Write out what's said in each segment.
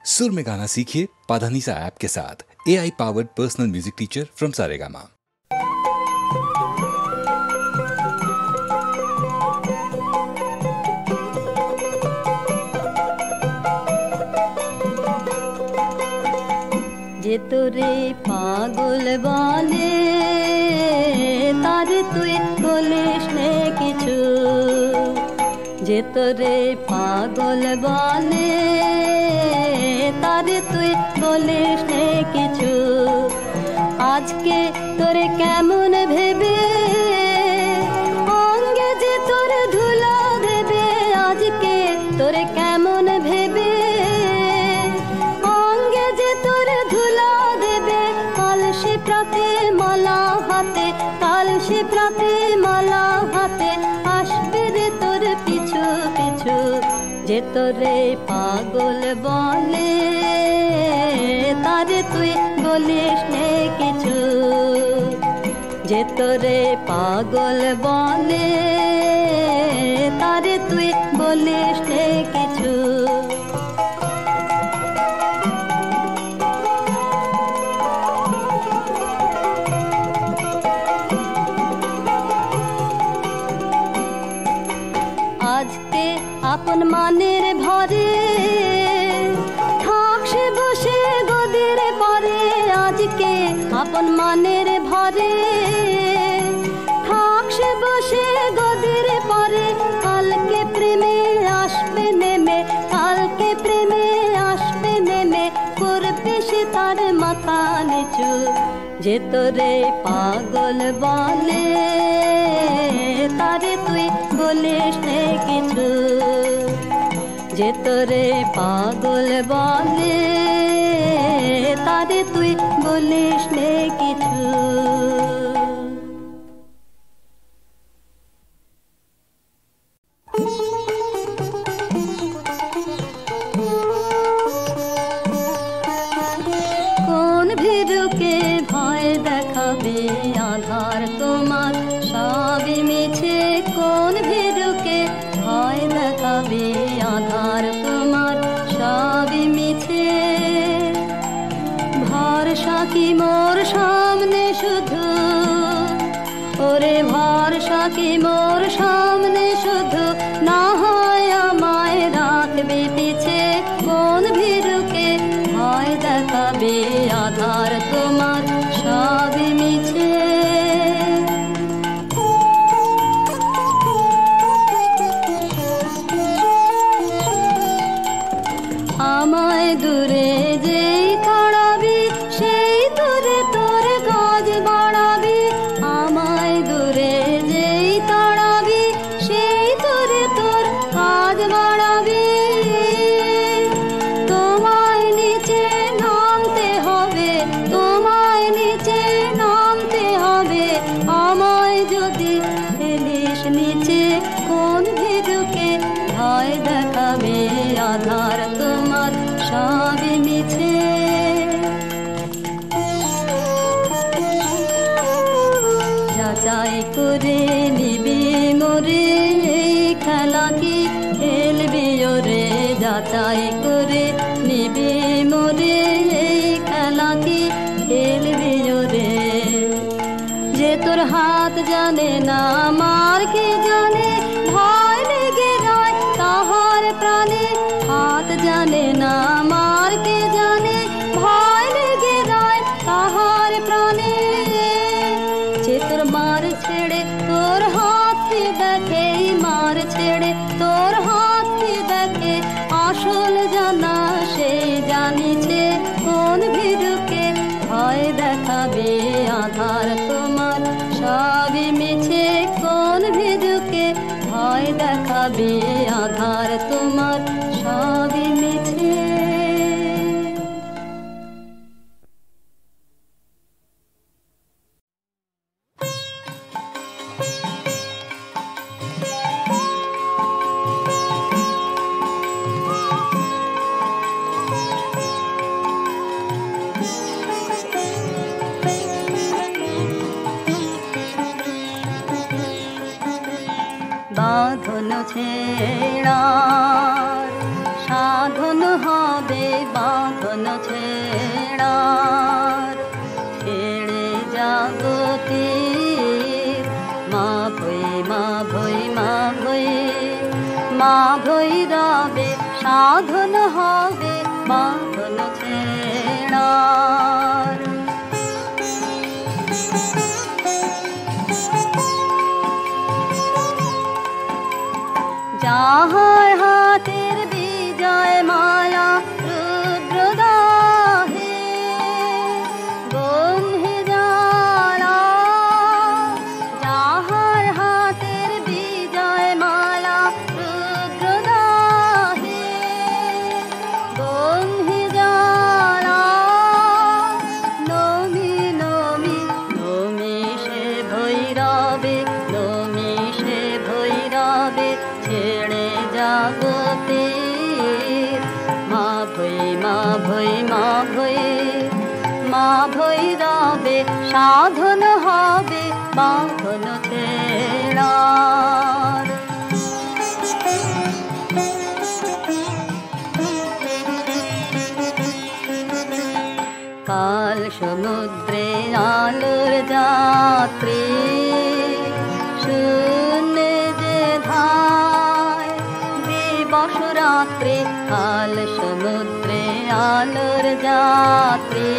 सुर में गाना सीखिए पाधानीसा ऐप के साथ। AI powered personal music teacher from Saregama. যে তোরে পাগল বলে তার তুই বলিস নে কিছু, যে তোরে পাগল বলে তার তুই বলিস নে কিছু। আজকে তোরে কেমন ভেবে অঙ্গে যে তোর ধুলা দেবে, আজকে তোরে কেমন ভেবে অঙ্গে যে তোর ধুলা দেবে। কাল সে প্রাতে মালা হাতে, কাল সে প্রাতে মালা হাতে আসবে রে তোর পিছু পিছু। যে তোরে পাগল বলে তারে তুই বলিস নে কিছু, যে তোরে পাগল বলে তারে তুই বলিস নে কিছু। আজকে আপন মানের ভরে থাকছে বসে গদির পরে, আজকে আপন মানের ভরে থাকছে বসে গদির পরে। কালকে প্রেমে আসবে নেমে, কালকে প্রেমে আসবে নেমে করবে সে তার মাথা নিচু। যে তোরে পাগল বলে তারে তুই বলিস নে কিছু, যে তোরে পাগল বলে তারে তুই বলিস নে কিছু। কোন ভীরুকে ভয় দেখাবে আধার তোমার সবই মিছে, কোন ভীরুকে ভয় দেখাবে আধার তোমার সবই মিছে। ভরসা কি মোর সামনে শুধু, ওরে ভরসা কি মোর সামনে শুধু, না হয় আমায় রাখবে পিছে। কোন ভীরুকে ভয় দেখাবে আধার তোমার সবই মিছে। আমায় দূরে যেই তাড়াবি সেই দূরে তোর কাজ বাড়াবি, আমায় দূরে যেই তাড়াবি সেই দূরে তোর কাজ বাড়াবি। তোমায় নিচে নামতে হবে, তোমায় নিচে নামতে হবে, আমায় যদি ফেলিস নিচে। কোন ভীরুকে ভয় দেখাবে আধার তোমার সবই মিছে। যাচাই করে নিবি মোরে এই খেলা কি খেলবি ওরে, যাচাই করে নিবি মোরে এই খেলা কি খেলবি ওরে। যে তোর হাত জানে না মার কে জানে, ভয় লেগে রয় তাহার প্রাণে। হাত জানে না মার কে জানে, ভয় লেগে রয় তাহার প্রাণে। যে তোর মার ছেড়ে তোর হাতকে দেখে, মার ছেড়ে তোর হাতকে দেখে আসল জানা সেই জানিছে। কোন ভীরুকে ভয় দেখাবে আধার তোমার সবই মিছে, কোন ভীরুকে ভয় দেখাবে আধার তোমার সবই মিছে। বাঁধন ছেড়ার সাধন হবে বা বাঁধন ছেড়ার, ছেড়ে জগতের মা ভৈ মা ভৈ মা ভৈ, মা ভৈরবে সাধন হবে বাঁধন ছেড়ার। যাহার হাতের বিজয় মালা রুদ্রদাহে বন্ধে জ্বালা, যাহার হাতের বিজয় মালা রুদ্রদাহে বন্ধে জ্বালা, নমি নমি নমি সে ভৈরবে, নমি সে ভৈরবে ছেড়ে জগতের মা ভৈ মা ভৈ মা ভৈ, মা ভৈরবে সাধন হবে বাঁধন ছেড়ার। কাল সমুদ্রে আলোর যাত্রী, শূন্যে যে ধায় দিবস রাত্রি, কাল সমুদ্রে আলোর যাত্রী,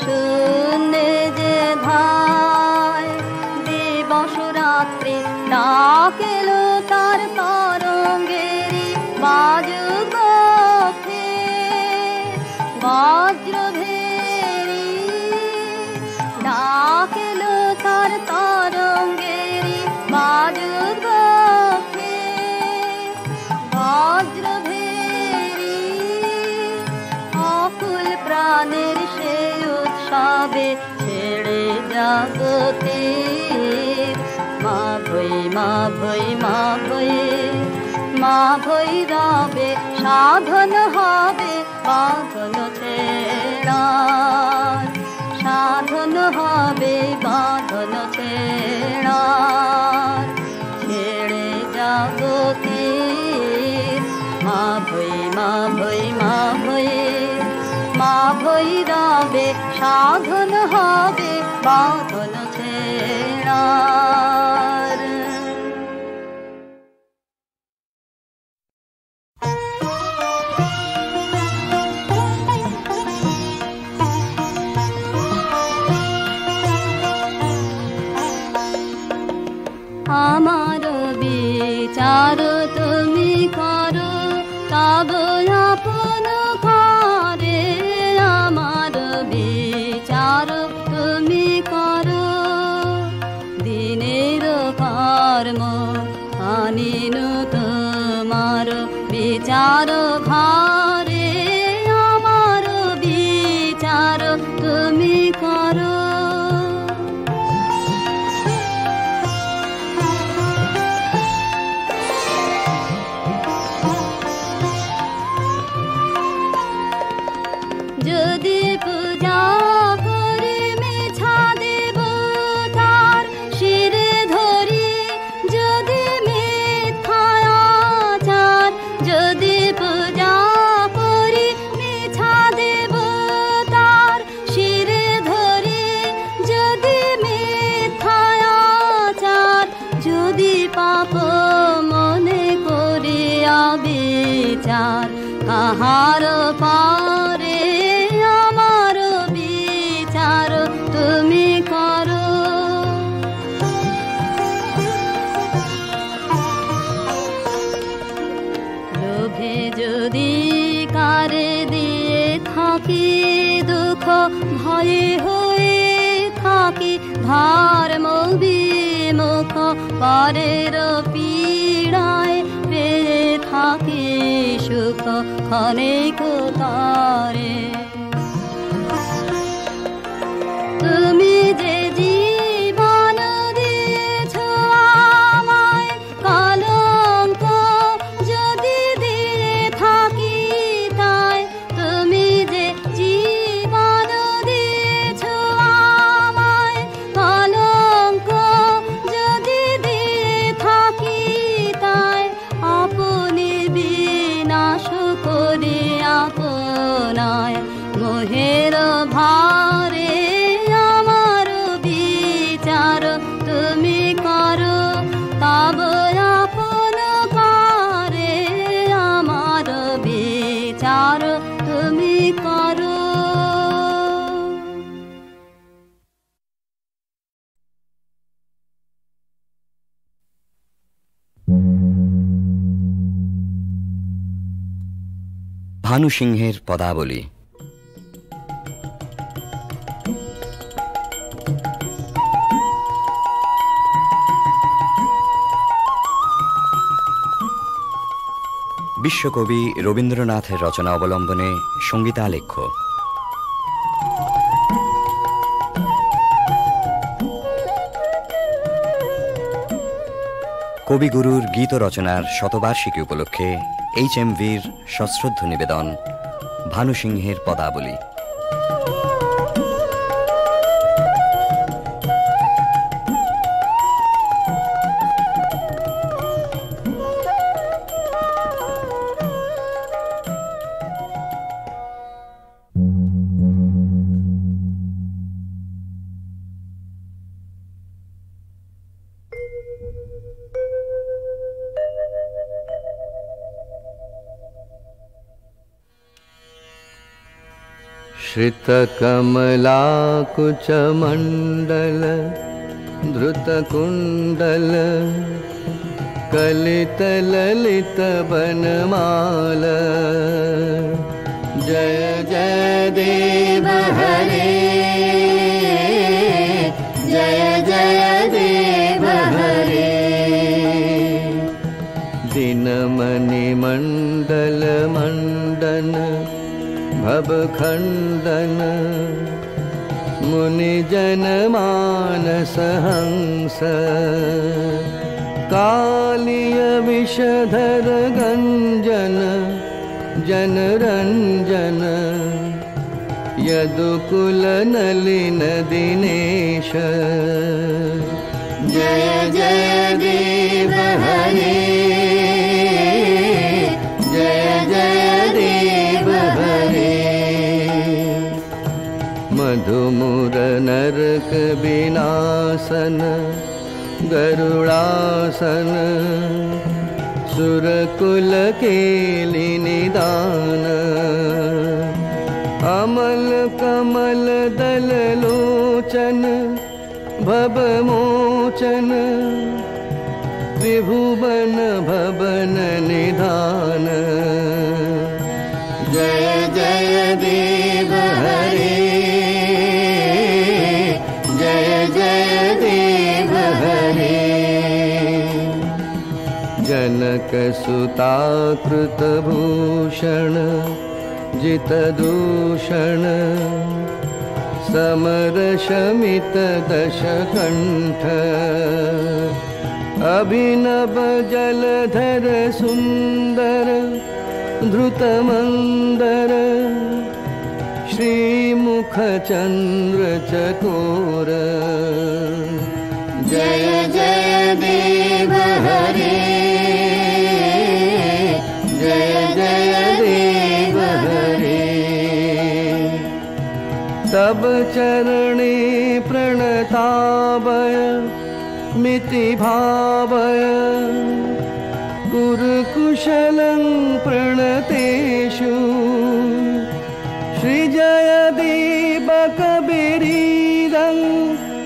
শূন্যে যে ধায় দিবস রাত্রি, ডাকেল তার তরঙ্গেরি বাজুগোফে বজ্রভেরি, ডাকেল তার তরঙ্গেরি বাজুগোফে বজ্রভেরি, অকুল প্রাণের সে উৎসবে ছেড়ে জগতের মা ভৈ মা ভৈ মা ভৈ, মা ভৈরবে সাধন হবে বাঁধন ছেড়ার, সাধন হবে বাঁধন ছেড়ার, ছেড়ে জগতের মা ভৈ মা ভৈ মা ভৈ, মা ভৈরবে সাধন হবে বাঁধন ছেড়ার। আমার বিচার তুমি করো তব আপন ঘরে, আমার বিচার তুমি করো দিনের কর্ম আনিন তোমার বিচার ঘরে, আমার বিচার তুমি করো। যদি পূজা করি মিছা দেবতার শিরে ধরি, যদি মিথ্যাচার, যদি পূজা করি মিছা দেবতার শিরে ধরি, যদি মিথ্যাচার, যদি পাপ মনে করিয়া বিচার কাহার পারে, আমার বিচার তুমি করো। লোভে যদি কারে দিয়ে থাকি দুঃখ, ভয়ে হয়ে থাকি ধর্ম বিমুখ, পরের পীড়ায় পেয়ে থাকি সুখ ক্ষণিক তারে। তুমি যে জীবন দিয়েছ আমায়, কলঙ্ক যদি দিয়ে থাকি তাই, তুমি যে জীবন দিয়েছ আমায়, কলঙ্ক যদি দিয়ে থাকি তাই, আপনি বিনাশ করে আপন বিচার তুমি করো। ভানু সিংহের পদাবলী। বিশ্বকবি রবীন্দ্রনাথের রচনা অবলম্বনে সঙ্গীতালেখ্য। কবিগুরুর গীত রচনার শতবার্ষিকী উপলক্ষে HMVর সশ্রদ্ধ নিবেদন ভানু সিংহের পদাবলী। श्रितकमलाकुचमण्डल धृतकुण्डल कलितललितवनमाल जय जय देव हरे जय जय देव हरे दिनमणिमण्डल मण्डन भवखण्डन मुनिजनमानस हंस कालिय विषधर गञ्जन जनरञ्जन यदुकुल नलिन दिनेश जय जय देव हरे जय जय देव हरे मधुमुर नरक विनाशन गरुड़ासन सुरकुल केलि निदान अमल कमल दल लोचन भवमोचन त्रिभुवन भवन निधान जय जय देव हरे जय जय देव हरे जनक सुता कृत भूषण जित दूषण समर शमित दश कंठ अभिनव जलधर सुंदर धृत मंदर श्रीमुख चंद्र चकोर जय जय देव हरे जय जय देव हरे तब चरणे प्रणतावय मिति भावय कुरुकुशलं प्रणतेषु श्रीजयदीपक बिरीदं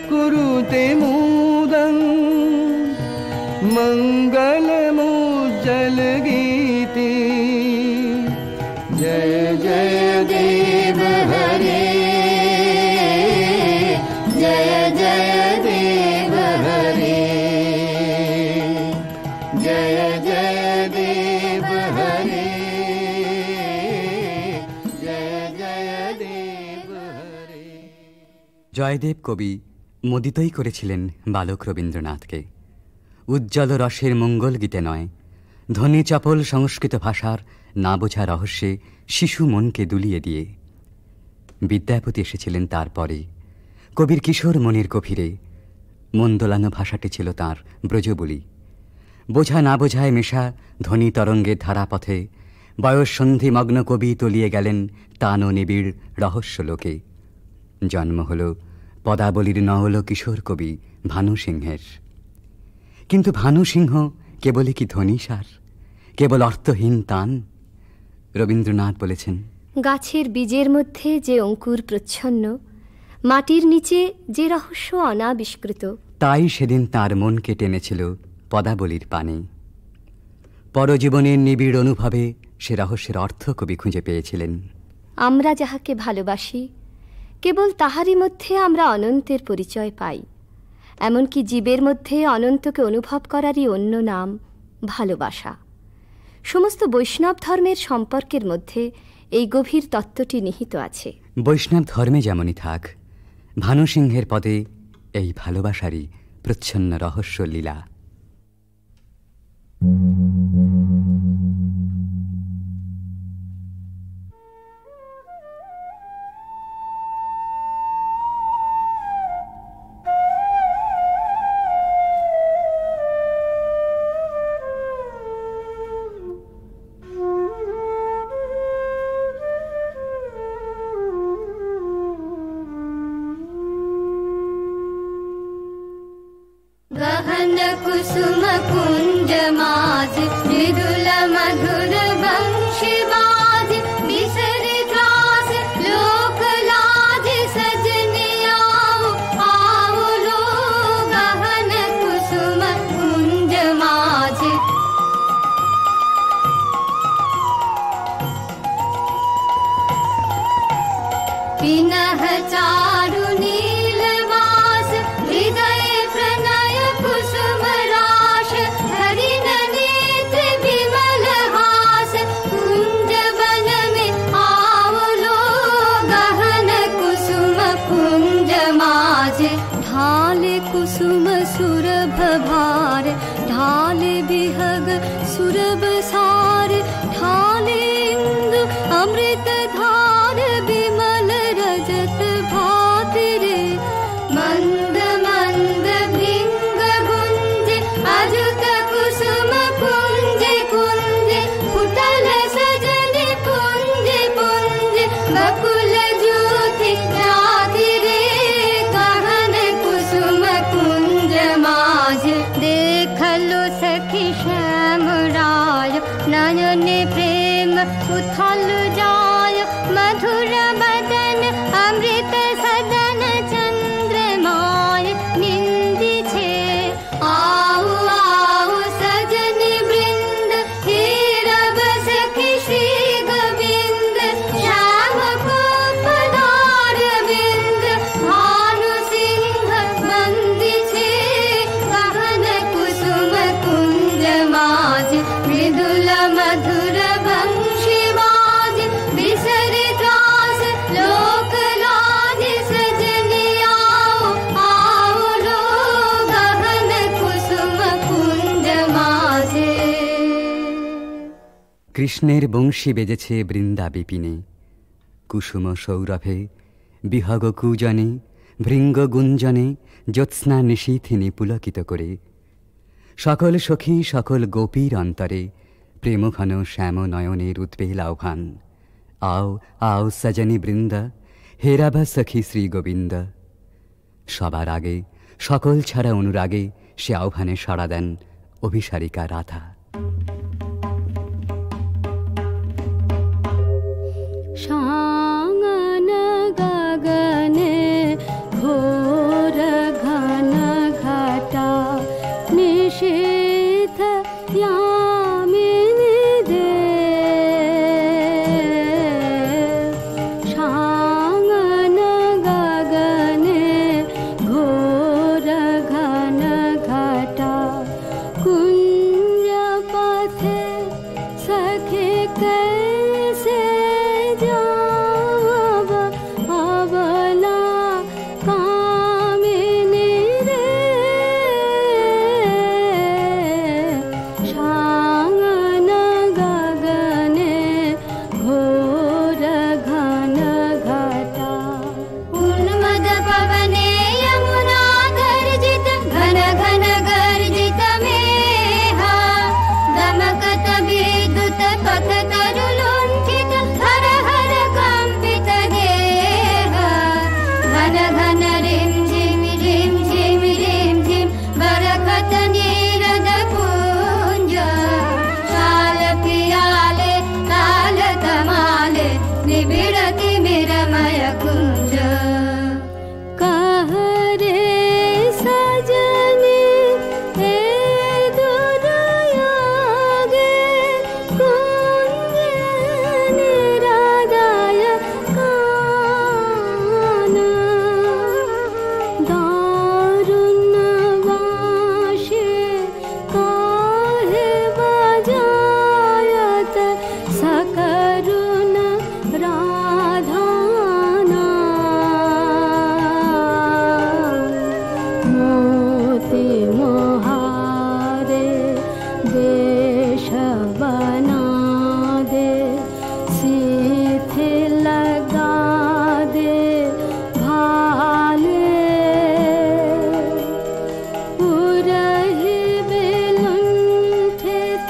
कुरुते मुदं मङ्गलमुज्जल गीति जय जय देव हरे जय जय देव हरे जय जय देव हरे जय जय देव हरे। জয়দেব কবি মোদিতই করেছিলেন বালক রবীন্দ্রনাথকে উজ্জ্বল রসের মঙ্গল গীতে নয়, ধ্বনি চপল সংস্কৃত ভাষার না বোঝা রহস্যে শিশু মনকে দুলিয়ে দিয়ে। বিদ্যাপতি এসেছিলেন তারপরে, কবির কিশোর মনের গভীরে। মন দোলানো ভাষাটি ছিল তাঁর ব্রজবুলি। বোঝা না বোঝায় মেশা ধ্বনি তরঙ্গের ধারাপথে বয়ঃসন্ধি মগ্ন কবি তলিয়ে গেলেন তান ও নিবিড় রহস্য লোকে। জন্ম হল পদাবলীর নওল কিশোর কবি ভানু সিংহের। কিন্তু ভানু সিংহ কেবলই কি ধ্বনিসার, কেবল অর্থহীন তান? রবীন্দ্রনাথ বলেছেন, গাছের বীজের মধ্যে যে অঙ্কুর প্রচ্ছন্ন, মাটির নিচে যে রহস্য অনাবিষ্কৃত, তাই সেদিন তার মনকে টেনেছিল পদাবলীর পানে। পরজীবনের নিবিড় অনুভবে সে রহস্যের অর্থ কবি খুঁজে পেয়েছিলেন। আমরা যাহাকে ভালোবাসি, কেবল তাহারই মধ্যে আমরা অনন্তের পরিচয় পাই। এমনকি জীবের মধ্যে অনন্তকে অনুভব করারই অন্য নাম ভালোবাসা। সমস্ত বৈষ্ণব ধর্মের সম্পর্কের মধ্যে এই গভীর তত্ত্বটি নিহিত আছে। বৈষ্ণব ধর্মে যেমনই থাক, ভানুসিংহের পদে এই ভালোবাসারই প্রচ্ছন্ন রহস্য লীলা। गहन कुसुम कुंज माज मृदुल मधुर वंशी बाज बिसरे त्रास लोक लाज सजने आओ आओ लो गहन कुसुम कुंज माज। पिनह चारु नीलवास हृदय प्रणय कुसुम राश हरिण नेत्र विमल हास कुंज वन में आओ लो गहन कुसुम कुंज माज। ढाले कुसुम सुरभ भार ढाले बिहग सुरभ सार ढाले इंदु अमृत धार विमल रजत भाति रे। मंद मंद भृंग गुंज अजुत कुसुम कुंज कुंज फुटल सजन कुंज कुंज बकुल ज्योति राधि रे गहन कुसुम कुंज माज। देख लो सखी श्याम राय नयन प्रेम उथल जाय मधुर बदन अमृत सदन चंद्रमाय निंदी छे। आओ आओ सजन वृंद हे रब सखी श्री गोविंद श्याम को पधार बिंद भानु सिंह बंदी छे गहन कुसुम कुंज माज। मृदुल मधुर वंशी बाज बिसरे त्रास लोक लाज सजने आओ आओ लो गहन कुसुम कुंज माजे। কৃষ্ণের বংশী বেজেছে বৃন্দা বিপিনে, কুসুম সৌরভে বিহগ কুজনে ভৃঙ্গ গুঞ্জনে জ্যোৎস্না নিশীথিনী পুলকিত করে। সকল সখী সকল গোপীর অন্তরে প্রেমঘন শ্যাম নয়নের উদ্বেল আহ্বান। আও আও সজনী বৃন্দা হে রাভা সখী শ্রী গোবিন্দ। সবার আগে সকল ছাড়া অনুরাগে সে আহ্বানে সাড়া দেন অভিসারিকা রাধা। शांगन गगने घोर घन घटा निशीथ यामिनी दे। शांगन गगने घोर घन घटा कुंज पथे सखे कैसे जाव अबला कामिनी रे। शांगन गगने घोर घन घटा उन्मद पवने यमुना गर्जित घन घन गर्जित मेहा दमकत विद्युत पथ तरु लुंठित हर हर निबिड़ती निरमय कुंज कह रे सजनी हे दुर्योगे कुंज निरादाय कान दारुण वाशे काहे बजायत सकरुण राधाना मोती मोहारे देश बना दे सीथे लगा दे भाले उरहि बिलुंठित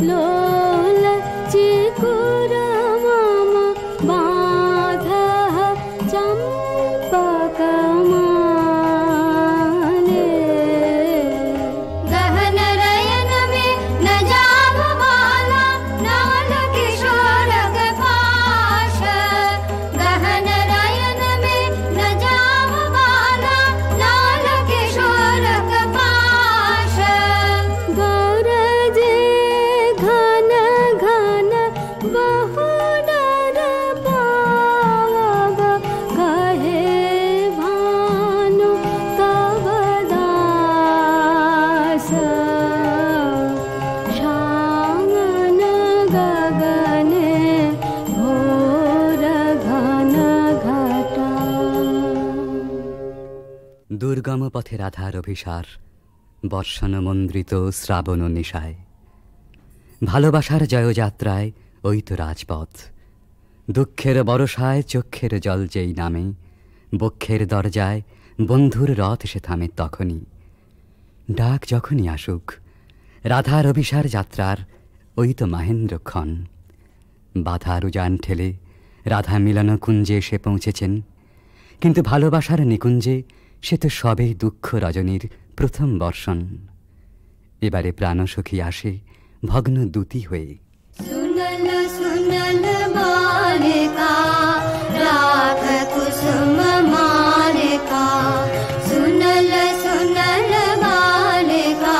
लोल चिकुर मम बाधः चंपकमाले गहन रयन में न जाम बाला नाल किशोर पाश गहन रयन में न जाम बाला नाल किशोर पाश गरजे घन घन बहु डर पावब कहे भानु तब दास शांगन गगने घोर घन घटा দুর্গম পথে রাধার অভিসার বর্ষণ মন্দ্রিত শ্রাবণ নিশায় ভালোবাসার জয়যাত্রায় ওই তো রাজপথ দুঃখের বরসায় চক্ষের জল যেই নামে বক্ষের দরজায় বন্ধুর রথ এসে থামে তখনই ডাক যখনই আসুক রাধার অভিসার যাত্রার ওই তো মাহেন্দ্রক্ষণ বাধার উজান ঠেলে রাধা মিলন কুঞ্জে এসে পৌঁছেছেন কিন্তু ভালোবাসার নিকুঞ্জে সে তো সবেই দুঃখ রজনীর প্রথম বর্ষণ এবারে প্রাণসখী আসে ভগ্ন দূতি হয়ে सुनल सुनल बालिका राख कुसुम मालिका सुनल सुनल बालिका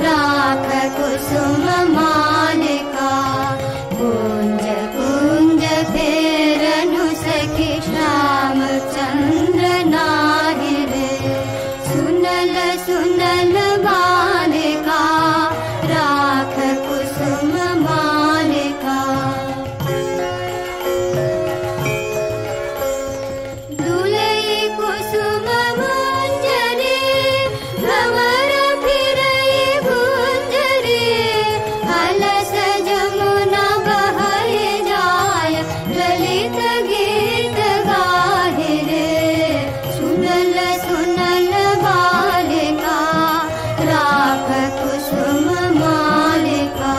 राख कुसुम मालिका कुंज कुंज फेरनु सखी श्याम चंद्र नाहि रे सुनल सुनल बालिका राख कुसुम मालिका दुले कुसुम मंजरी भंवर फिरई गुंजरी अलस जमुना बहै जाय ललित गीत गाहि रे सुनल सुनल बालिका राख कुसुम मालिका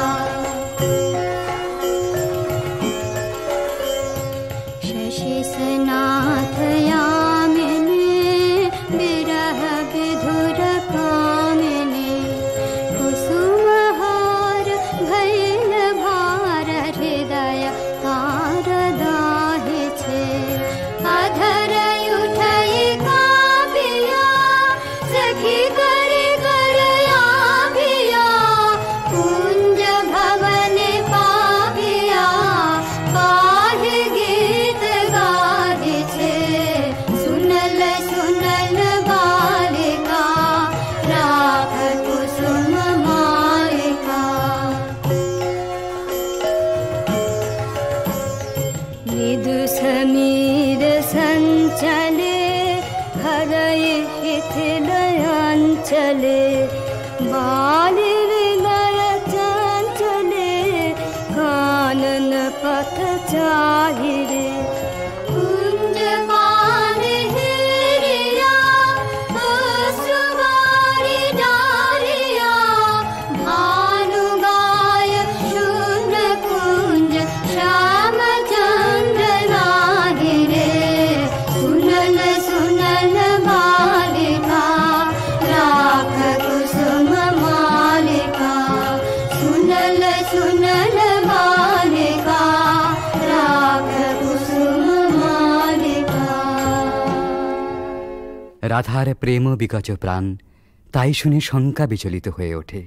शशि सनाथ यामिनी विरह विधुर कामिनी कुसुम हार भैल भार हृदय तार दाहि छे अधर उठई काबिया सखी करे करया भिया कुंज भवन पाभिया काहे गीत गाहि छे सुनल सुनल बालिका राख कुसुम मालिका मृदु समीर संचले हरय हिथिलयंचले बाली हृदय चंचले कानन पथ चाहि रे कुंज पान हिरिया अश्रुवारी डारिया भानु गाय शून्य कुंज श्याम चंद्र नाहि रे सुनल सुनल बालिका राख कुसुम मालिका सुनल सुनल बालिका राख রাধার প্রেম বিকচ প্রাণ, তাই শুনে শঙ্কা বিচলিত হয়ে ওঠে।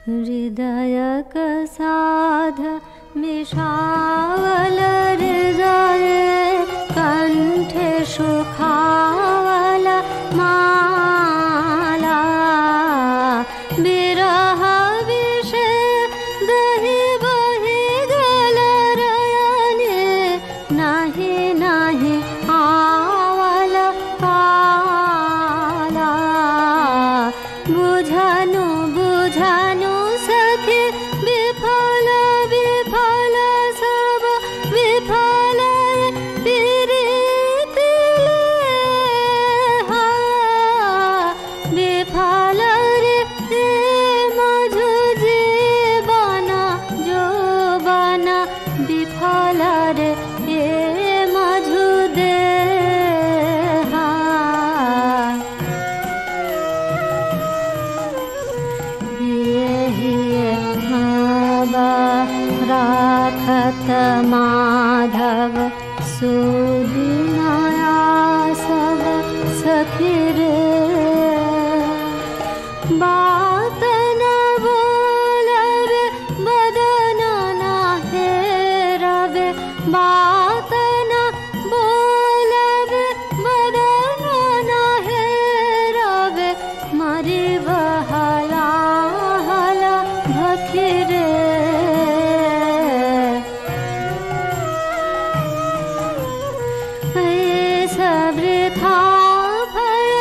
हृदय साध मिषावल हृदय कंठे सुखावल माला विरह विषे दहि बहि गल रयने नाही नाही आवल काला बुझनु बुझनु सखी विफल विफल सब विफल पीड़ित हा विफल रे मधु जीवन जो बना विफल रे मधु दे राखत माधव सुदिनया सब सखी रे बात न बोलबे बदन न हेरबे बात न बोलबे बदन न हेरबे मरी बहला हला भखी रे वृथा भय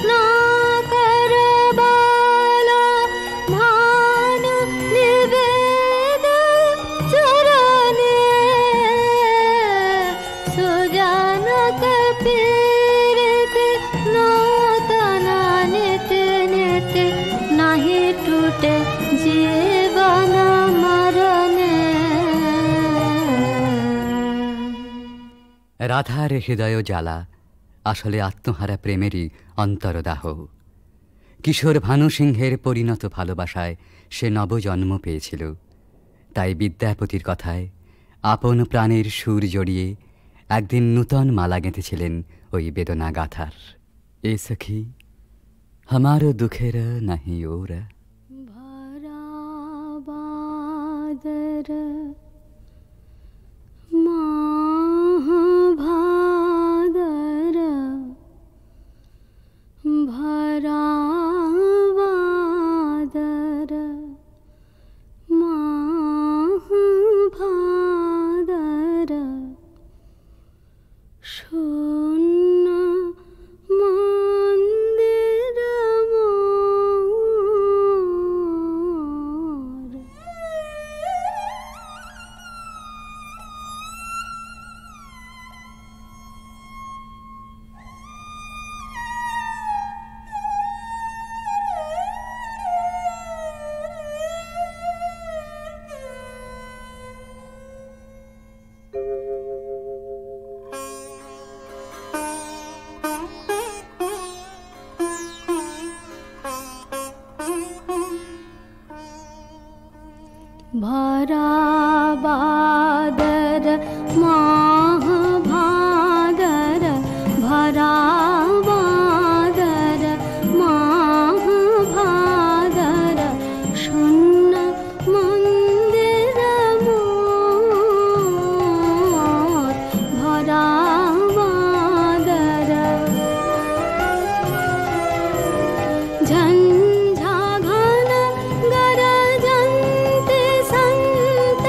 ना कर बाला भानु निवेद चरणे सुजन कपीरित नूतन नित नित नहीं टूटे जीवन मरणे। রাধার হৃদয় জ্বালা আসলে আত্মহারা প্রেমেরই অন্তরদাহ। কিশোর ভানু সিংহের পরিণত ভালোবাসায় সে নবজন্ম পেয়েছিল। তাই বিদ্যাপতির কথায় আপন প্রাণের সুর জড়িয়ে একদিন নূতন মালা গেঁথেছিলেন ওই বেদনা গাথার। এ সখী हमारो दुखेर नहीं ओर भरा बादर माह भादर भरा बादर माह भादर शून्य मंदिर मोर। भरा बादर माह भादर भरा बादर माह भादर शून्य मंदिर मोर। भरा बादर झंझा घन गरजन्ते संत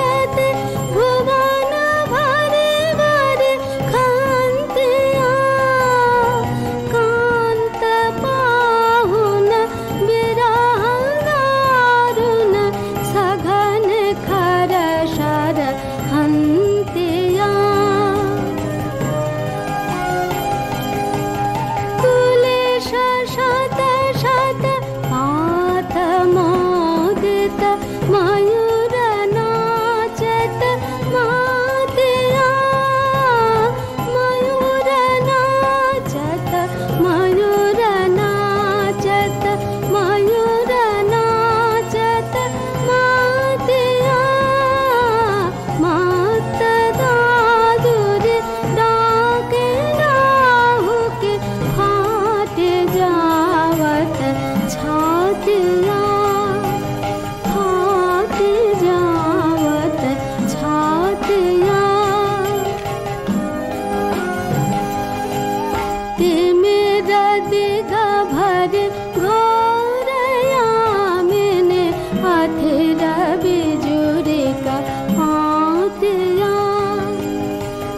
बिजुरी का हाथिया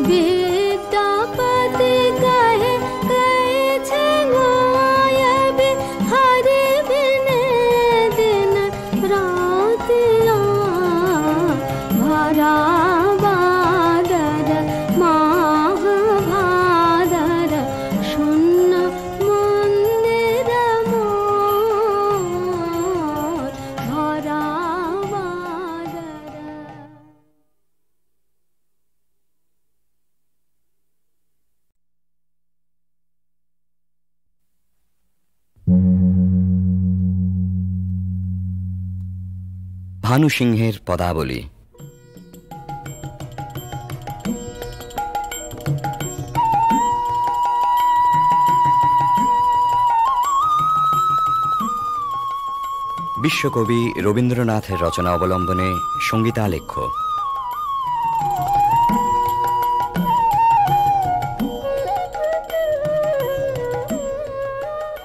विद्यापति कहे कैसे गोयबे हरि बिन दिन रातिया भरा बादर महाभादर शून्य मंदिर मोर भरा बादर। ভানু সিংহের পদাবলী। বিশ্বকবি রবীন্দ্রনাথের রচনা অবলম্বনে সঙ্গীতালেখ্য।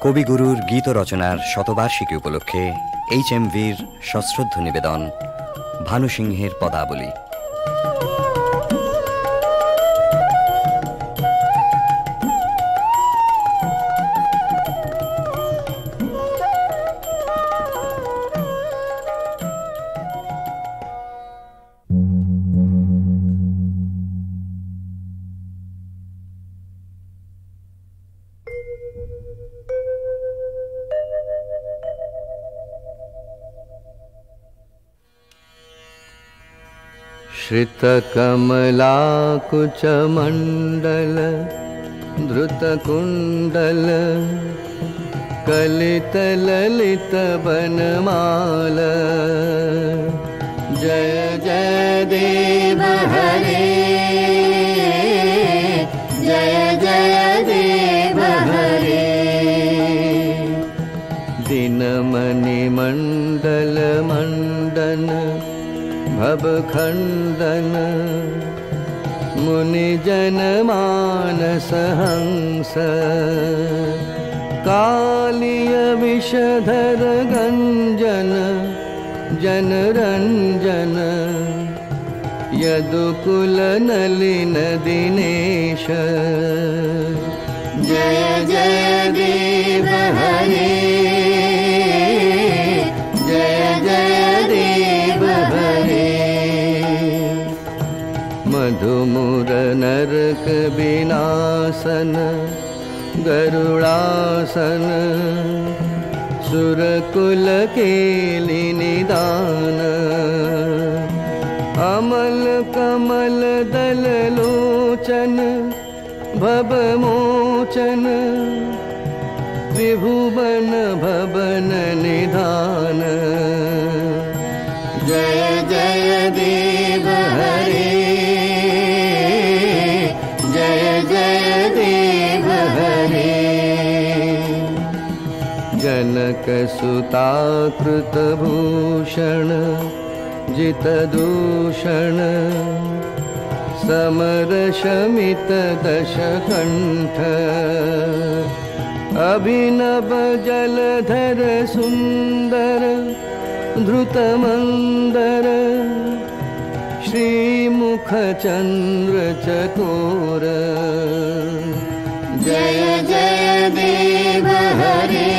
কবিগুরুর গীত রচনার শতবার্ষিকী উপলক্ষে HMVর সশ্রদ্ধ নিবেদন ভানু সিংহের পদাবলী। श्रितकमलाकुचमण्डल धृतकुण्डल कलितललितवनमाल जय जय देव हरे जय जय देव हरे दिनमणिमण्डल मण्डन भवखण्डन मुनिजनमानस हंस कालिय विषधर गञ्जन जनरञ्जन यदुकुल नलिन दिनेश जय जय देव हरे जय जय देव हरे मधुमुर नरक विनाशन गरुड़ासन सुरकुल केलि निदान अमल कमल दल लोचन भवमोचन त्रिभुवन भवन निधान जय जय देव हरे जय जय देव हरे जनक सुता कृत भूषण जित दूषण समर शमित दशकण्ठ अभिनव जलधर सुंदर धृतमंदर श्रीमुख चंद्र चकोर जय जय देव हरे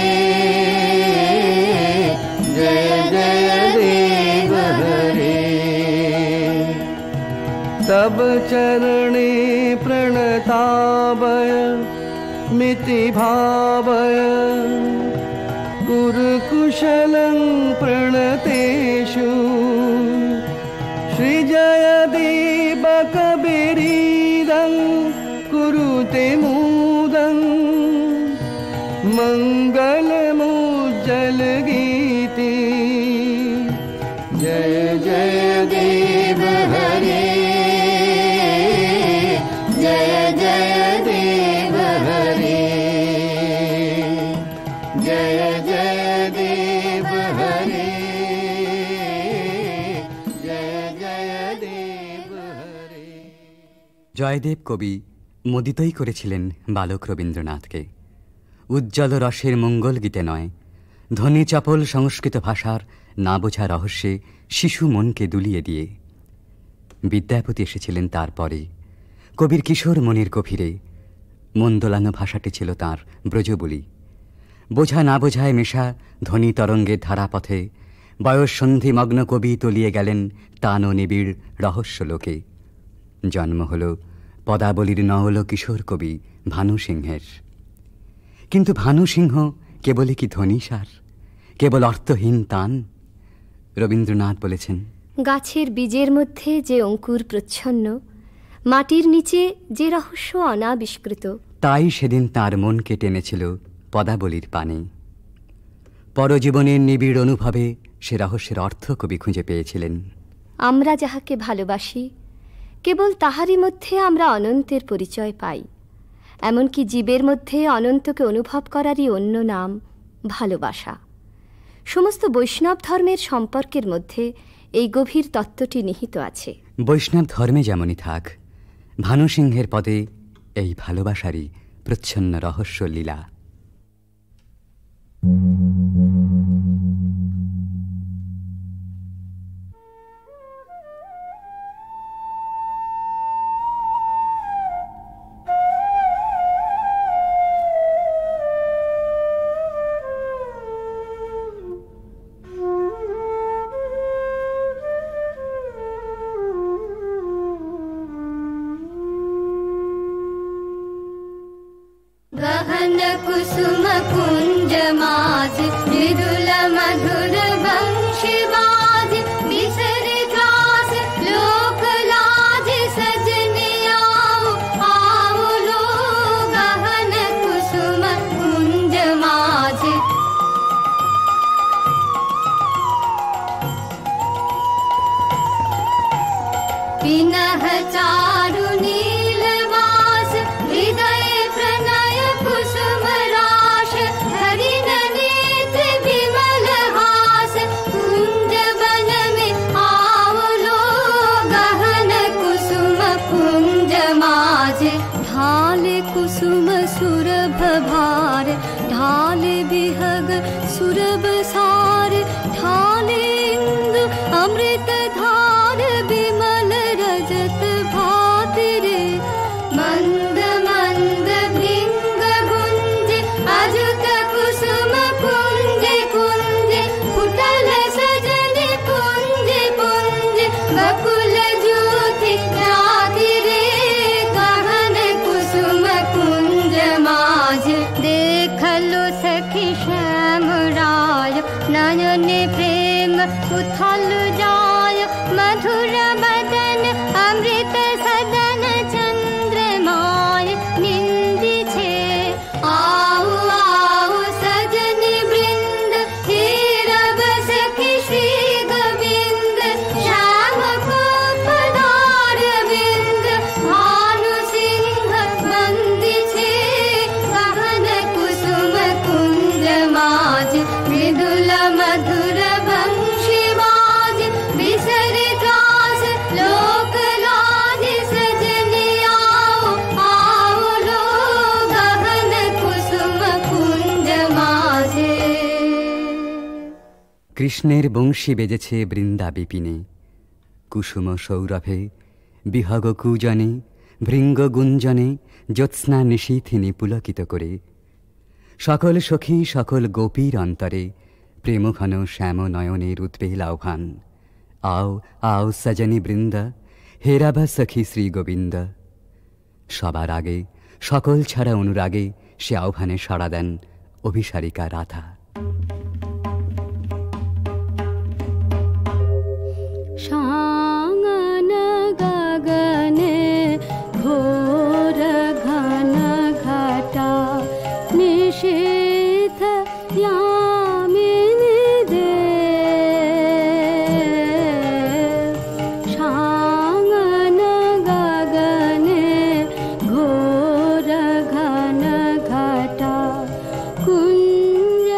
जय जय देव हरे तब चरणे प्रणतावय मिति भावय कुरुकुशलं प्रणतेषु श्रीजयदीपकबिरीदं कुरुते मुदं मङ्गलमुज्जलगीति जय जय देव हरे जय जय देव हरे जय जय देव हरे जय जय देव हरे। জয়দেব কবি মোদিতই করেছিলেন বালক রবীন্দ্রনাথকে। উজ্জ্বল রসের মঙ্গল গীতে নয়, ধ্বনি চপল সংস্কৃত ভাষার না বোঝা রহস্যে শিশু মনকে দুলিয়ে দিয়ে। বিদ্যাপতি এসেছিলেন তারপরে। কবির কিশোর মনের গভীরে মন দোলানো ভাষাটি ছিল তাঁর ব্রজবুলি। বোঝা না বোঝায় মেশা ধ্বনি তরঙ্গের ধারাপথে বয়ঃসন্ধিমগ্ন কবি তলিয়ে গেলেন টান ও নিবিড় রহস্য লোকে। জন্ম হল পদাবলীর নওল কিশোর কবি ভানু সিংহের। কিন্তু ভানু সিংহ কেবলই কি ধ্বনিসার, কেবল অর্থহীন তান? রবীন্দ্রনাথ বলেছেন, গাছের বীজের মধ্যে যে অঙ্কুর প্রচ্ছন্ন, মাটির নিচে যে রহস্য অনাবিষ্কৃত। তাই সেদিন তার মনকে টেনেছিল পদাবলীর পানে। পরজীবনের নিবিড় অনুভবে সে রহস্যের অর্থ কবি খুঁজে পেয়েছিলেন। আমরা যাহাকে ভালোবাসি, কেবল তাহারই মধ্যে আমরা অনন্তের পরিচয় পাই। এমনকি জীবের মধ্যে অনন্তকে অনুভব করারই অন্য নাম ভালোবাসা। সমস্ত বৈষ্ণব ধর্মের সম্পর্কের মধ্যে এই গভীর তত্ত্বটি নিহিত আছে। বৈষ্ণব ধর্মে যেমনই থাক, ভানু সিংহের পদে এই ভালোবাসারই প্রচ্ছন্ন রহস্য লীলা। गहन कुसुम कुंज माज मृदुल मधुर वंशवाज बिसरे त्रास लोक लाज सजने आओ आओ लो। गहन कुसुम कुंज माज पिनह चारु नीलवास हृदय प्रणय कुसुम राश हरिण नेत्र विमल हास कुंज वन में आओ लो। गहन कुसुम कुंज माज ढाले कुसुम सुरभ भार ढाले बिहग सुरभ सार ढाले इंदु अमृत धार विमल रजत भाति रे। मंद मंद भृंग गुंज अजुत कुसुम कुंज कुंज फुटल सजन कुंज कुंज बकुल ज्योति जाति रे। गहन कुसुम कुंज माज देखलो सखी श्याम राय नयन प्रेम उथल जाय मधुर बदन अमृत सदन चंद्रमाय निंदी छे। आओ आओ सजनी वृंद हे रब सखी श्री गोविंद श्याम को पधार बिंद भानु सिंह बंदी छे। गहन कुसुम कुंज माज मृदुल मधुर वंशवाज बिसरे त्रास लोक लाज सजने आओ आओ लो। गहन कुसुम कुंज माजे। কৃষ্ণের বংশী বেজেছে বৃন্দা বিপিনে, কুসুম সৌরভে বিহগ কুজনে ভৃঙ্গ গুঞ্জনে জ্যোৎস্না নিশীথিনী পুলকিত করে। সকল সখী সকল গোপীর অন্তরে প্রেমঘন শ্যাম নয়নের উদ্বেল আহ্বান। আও আও সজনী বৃন্দ হে রাভ সখী শ্রী গোবিন্দ। সবার আগে সকল ছাড়া অনুরাগে সে আহ্বানে সাড়া দেন অভিসারিকা রাধা। शांगन गगने घोर घन घटा निशीथ यामिनी दे। शांगन गगने घोर घन घटा कुंज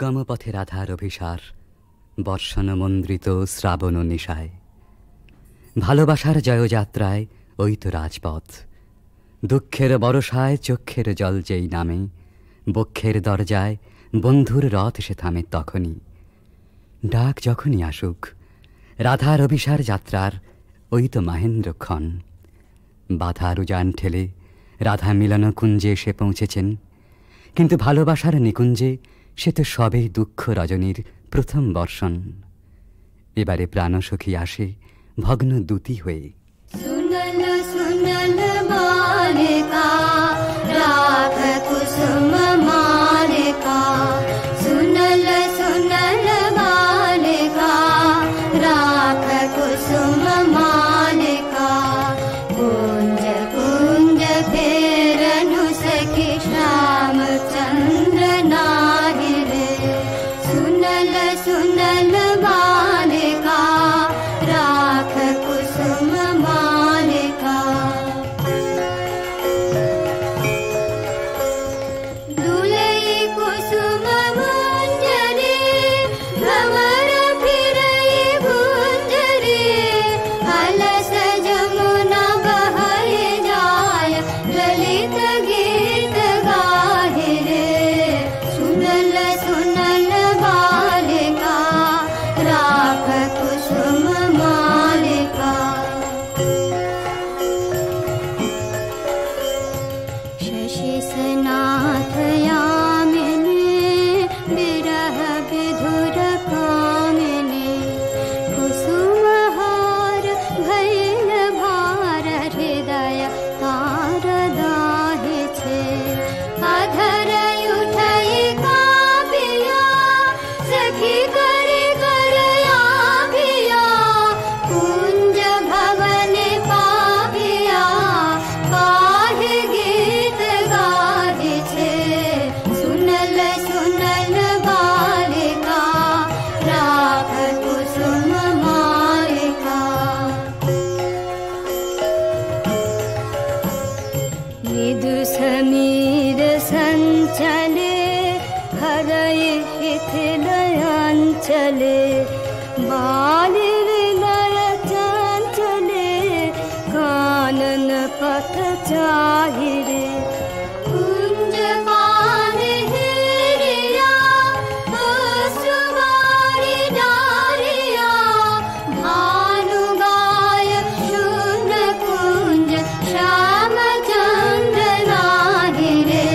দুর্গম পথে রাধার অভিসার, বর্ষণ মন্দ্রিত শ্রাবণ নিশায়। ভালোবাসার জয়যাত্রায় ওই তো রাজপথ, দুঃখের বরসায় চক্ষের জল যেই নামে, বক্ষের দরজায় বন্ধুর রথ এসে থামে তখনই। ডাক যখনই আসুক, রাধার অভিসার যাত্রার ওই তো মাহেন্দ্রক্ষণ। বাধার উজান ঠেলে রাধা মিলন কুঞ্জে এসে পৌঁছেছেন, কিন্তু ভালোবাসার নিকুঞ্জে সে তো সবেই দুঃখ রজনীর প্রথম বর্ষণ। এবারে প্রাণসখী আসে ভগ্ন দূতি হয়ে। सुनल सुनल बालिका राख कुसुम मालिका, सुनल सुनल बालिका राख कुसुम मालिका, कुंज कुंज फेरनु सखी श्याम चंद्र नाहि रे, सुनल सुनल बालिका राख कुसुम मालिका। दुलई कुसुम मंजरी भंवर फिरई गुंजरी, अलस जमुना बहई जाय ललित गीत गाहि रे, सुनल सुनल बालिका राख कुसुम मालिका। शशि स्नाथ यामिनी विरह विधुर कामिनी, कुसुमहार भैल भार हृदय तार दाहि छे, अधर उठई कापिया सखी करे करया भिया, कुंज भवन पाविया काहे गीत गाहि छे, सुनल सुनल बालिका राख कुसुम मालिका। मृदु समीर संचले हरय हिथिलयंचले, बाली विलय चंचले कानन पथ चाहि रे, कुंज पान हेरिया अश्रुवारी डारिया, भानु गाय शून कुंज श्याम चंद्र नाहि रे,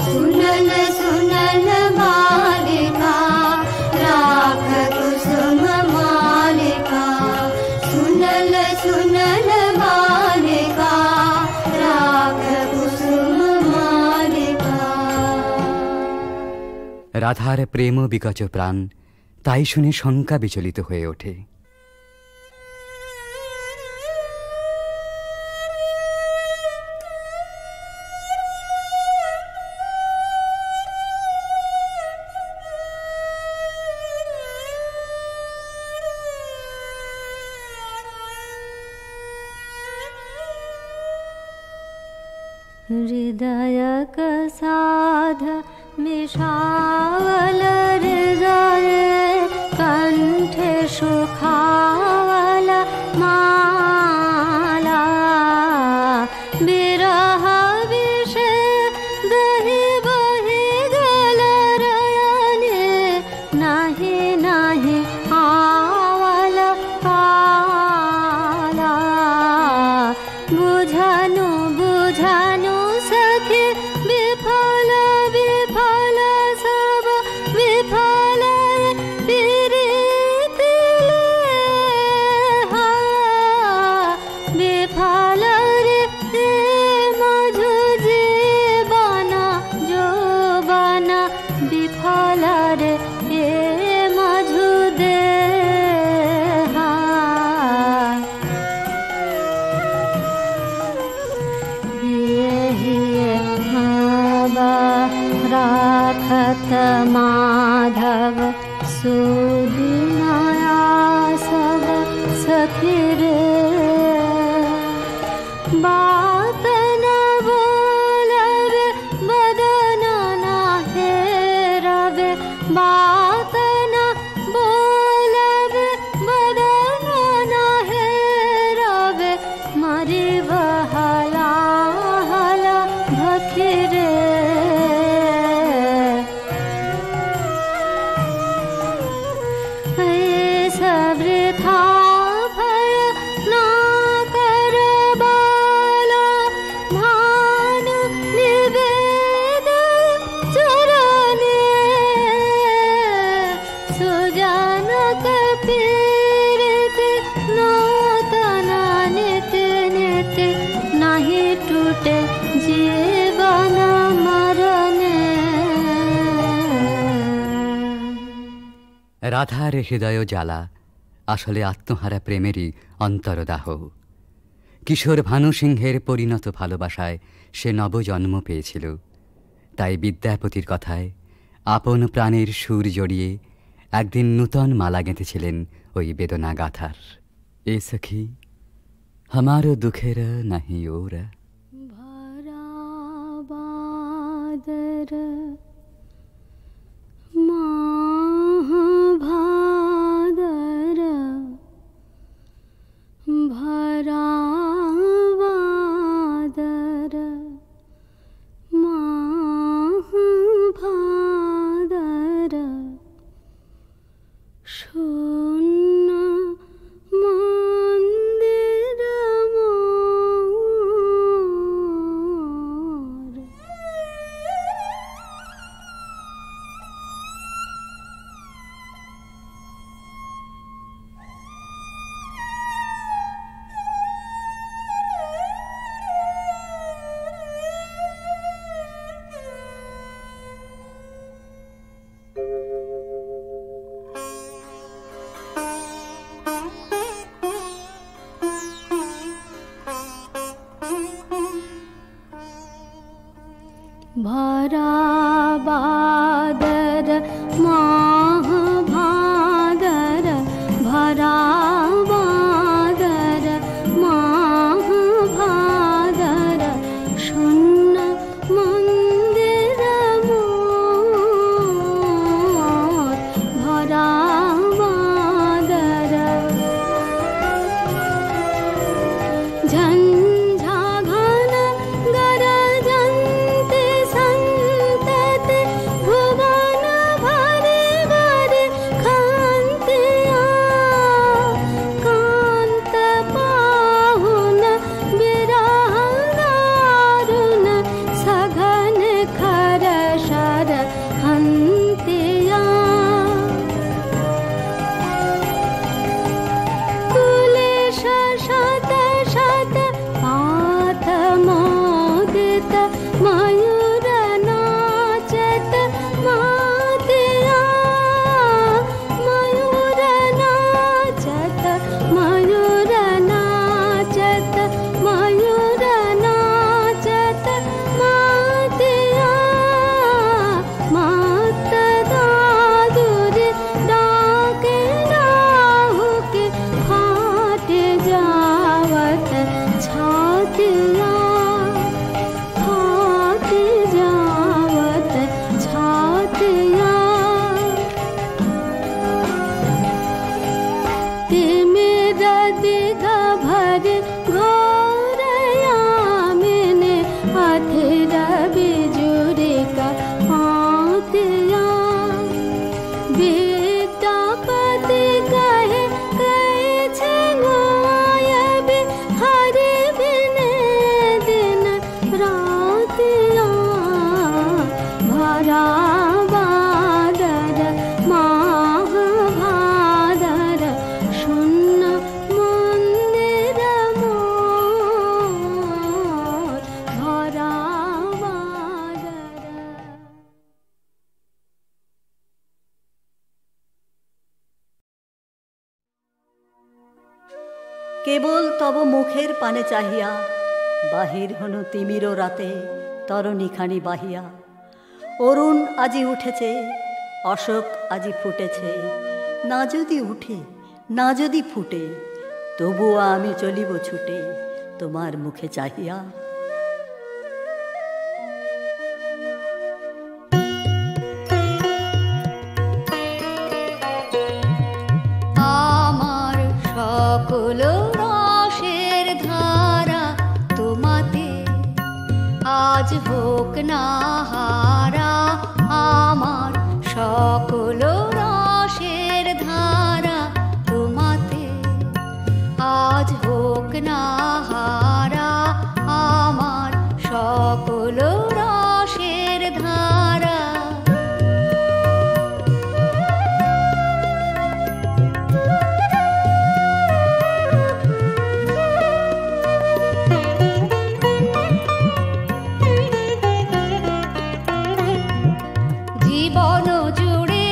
सुनल सुनल बालिका राख कुसुम मालिका, सुनल सुनल बालिका राख कुसुम मालिका। রাধার প্রেম বিকচ প্রাণ, তাই শুনে শঙ্কা বিচলিত হয়ে ওঠে। हृदय कसाध मिषावल हृदय, कंठे सुखावल माला, विरह विष दहि बहि गल रयने, नाही नाही आवल काला, बुझनु बुझनु सखी विफल विफल सब विफल पीड़ित लेहा, विफल रे मधु जीवना जो बना, विफल रे मधु देहा। राखत माधव सुदिनया सब सखी रे, बात न बोलबे बदन न हेरबे, রাধার হৃদয় জ্বালা আসলে আত্মহারা প্রেমেরই অন্তরদাহ। কিশোর ভানু সিংহের পরিণত ভালোবাসায় সে নবজন্ম পেয়েছিল। তাই বিদ্যাপতির কথায় আপন প্রাণের সুর জড়িয়ে একদিন নূতন মালা গেঁথেছিলেন ওই বেদনা গাথার। এ সখী हमारो दुखेर नहीं ओर। भरा बादर माह भादर, भरा बादर माह भादर, शून्य मंदिर मोर। भरा बादर माह भादर, भरा बादर माह भादर, शून्य मंदिर मोर। भरा बादर झंझा घन गरजन्ते संतते, भुवन भरे भरे खान्तिया, कान्त पाहुन विरह दारुण, सघन खर शर हन्तिया। कुलेश शत शत पाथ मोदित, मयूर नाचत मातिया, मयूर नाचत, मयूर नाचत, मयूर नाचत मातिया। मात दादुर डाके डाहुके, फाट जावत छातिया, फाट जावत छातिया। तिमिर दिग भर घोर यामिनी, अथिर बिजुरी का पातिया। विद्यापति कहे कैछे गोयबे, हरि बिने दिन रातिया। भरा बादर माह भादर, शून्य मंदिर मोर। भरा बादर। কেবল তব মুখের পানে চাহিয়া, বাহির হনু তিমির রাতে তরণীখানি বাহিয়া। অরুণ আজি উঠেছে, অশোক আজি ফুটেছে, না যদি উঠে না যদি ফুটে, তবুও আমি চলিব ছুটে তোমার মুখে চাহিয়া। আমার সকল রসের ধারা তোমাতে আজ হোক না হারা। আমার সকল রসের ধারা তোমাতে আজ হোক না হারা। আমার সকল রসের ধারা। জীবন জুড়ে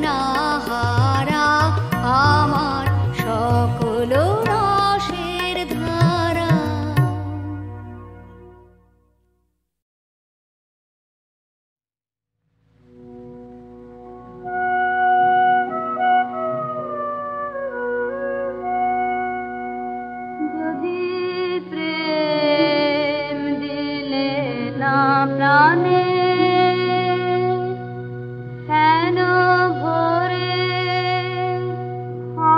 না হারা আমার সকল রসের ধারা। যদি প্রেম দিলে না প্রাণে কেন ভরে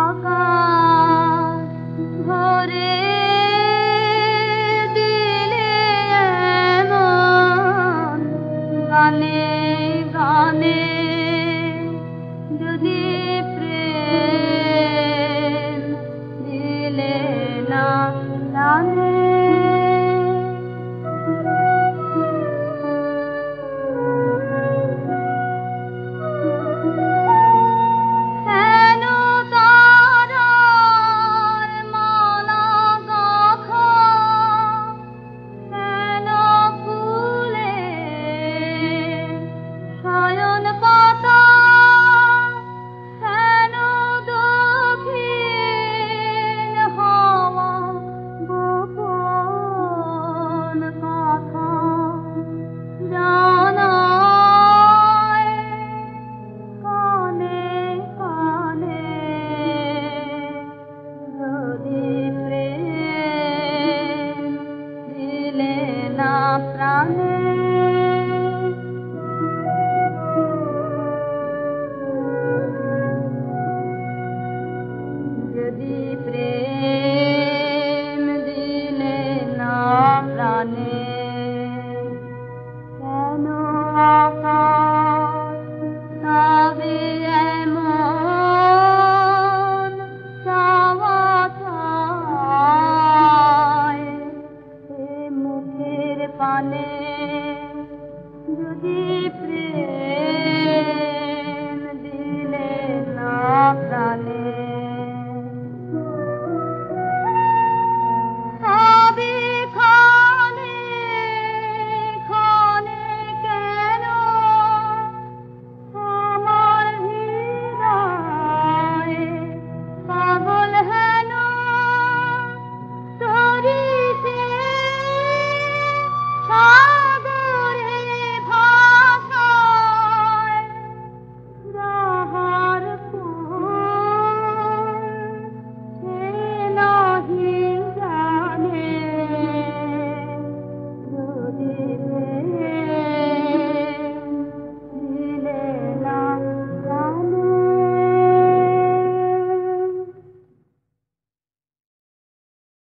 আকাশ ভরে দিলে এমন গানে গানে